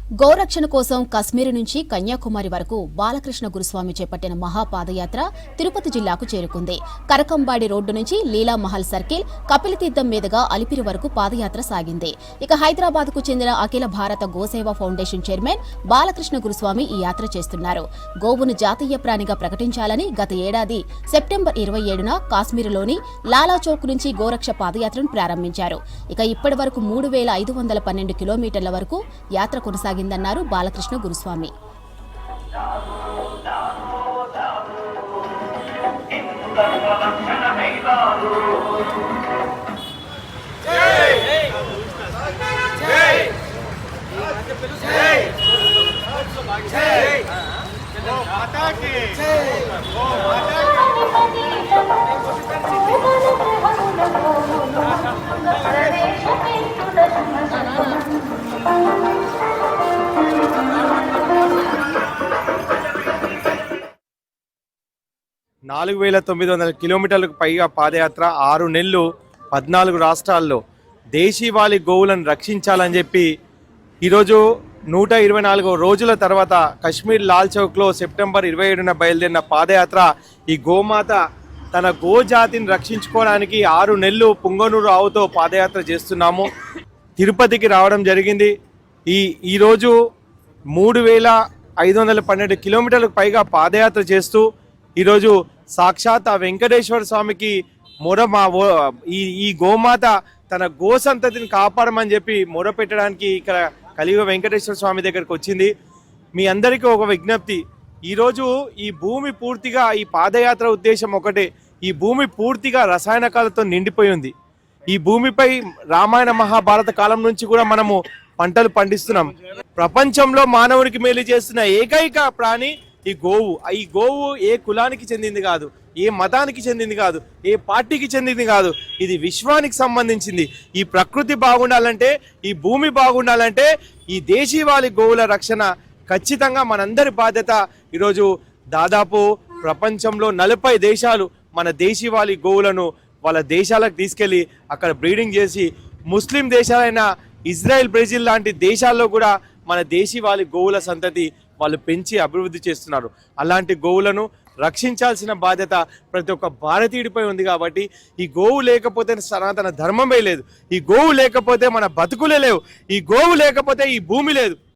గోరక్షణ కోసం కశ్మీర్ నుంచి కన్యాకుమారి వరకు బాలకృష్ణ గురుస్వామి చేపట్టిన మహాపాదయాత్ర తిరుపతి జిల్లాకు చేరుకుంది. కరకంబాడి రోడ్డు నుంచి లీలామహల్ సర్కిల్, కపిలతీర్థం మీదుగా అలిపిరి వరకు పాదయాత్ర సాగింది. ఇక హైదరాబాద్ కు చెందిన అఖిల భారత గోసేవ ఫౌండేషన్ చైర్మన్ బాలకృష్ణ గురుస్వామి ఈ యాత్ర చేస్తున్నారు. గోవును జాతీయ ప్రాణిగా ప్రకటించాలని గత ఏడాది సెప్టెంబర్ 27న కాశ్మీర్లోని లాలా చౌక్ నుంచి గోరక్ష పాదయాత్రను ప్రారంభించారు. ఇక ఇప్పటి వరకు 3512 కిలోమీటర్ల వరకు యాత్ర కొనసాగిందన్నారు బాలకృష్ణ గురుస్వామి. నాలుగు 4900 కిలోమీటర్లకు పైగా పాదయాత్ర, 6 నెలలు 14 రాష్ట్రాల్లో దేశీవాళీ గోవులను రక్షించాలని చెప్పి ఈరోజు 124 రోజుల తర్వాత కశ్మీర్ లాల్ చౌక్లో సెప్టెంబర్ 27న బయలుదేరిన పాదయాత్ర. ఈ గోమాత తన గోజాతిని రక్షించుకోవడానికి 6 నెలలు పుంగనూరు ఆవుతో పాదయాత్ర చేస్తున్నాము. తిరుపతికి రావడం జరిగింది. ఈరోజు 3512 కిలోమీటర్లకు పైగా పాదయాత్ర చేస్తూ ఈరోజు సాక్షాత్ ఆ వెంకటేశ్వర స్వామికి ఈ గోమాత తన గోసంతతిని కాపాడమని చెప్పి మొరపెట్టడానికి ఇక్కడ కలియుగ వెంకటేశ్వర స్వామి దగ్గరికి వచ్చింది. మీ అందరికీ ఒక విజ్ఞప్తి, ఈరోజు ఈ భూమి పూర్తిగా, ఈ పాదయాత్ర ఉద్దేశం ఒకటే, ఈ భూమి పూర్తిగా రసాయనకాలతో నిండిపోయి ఉంది. ఈ భూమిపై రామాయణ మహాభారత కాలం నుంచి కూడా మనము పంటలు పండిస్తున్నాం. ప్రపంచంలో మానవునికి మేలు చేస్తున్న ఏకైక ప్రాణి ఈ గోవు. ఈ గోవు ఏ కులానికి చెందింది కాదు, ఏ మతానికి చెందింది కాదు, ఏ పార్టీకి చెందింది కాదు. ఇది విశ్వానికి సంబంధించింది. ఈ ప్రకృతి బాగుండాలంటే, ఈ భూమి బాగుండాలంటే ఈ దేశీవాళీ గోవుల రక్షణ ఖచ్చితంగా మనందరి బాధ్యత. ఈరోజు దాదాపు ప్రపంచంలో 40 దేశాలు మన దేశీవాళీ గోవులను వాళ్ళ దేశాలకు తీసుకెళ్ళి అక్కడ బ్రీడింగ్ చేసి, ముస్లిం దేశాలైన ఇజ్రాయెల్, బ్రెజిల్ లాంటి దేశాల్లో కూడా మన దేశీవాళీ గోవుల సంతతి వాళ్ళు పెంచి అభివృద్ధి చేస్తున్నారు. అలాంటి గోవులను రక్షించాల్సిన బాధ్యత ప్రతి ఒక్క భారతీయుడిపై ఉంది. కాబట్టి ఈ గోవు లేకపోతే సనాతన ధర్మమే లేదు, ఈ గోవు లేకపోతే మన బతుకులే లేవు, ఈ గోవు లేకపోతే ఈ భూమి లేదు.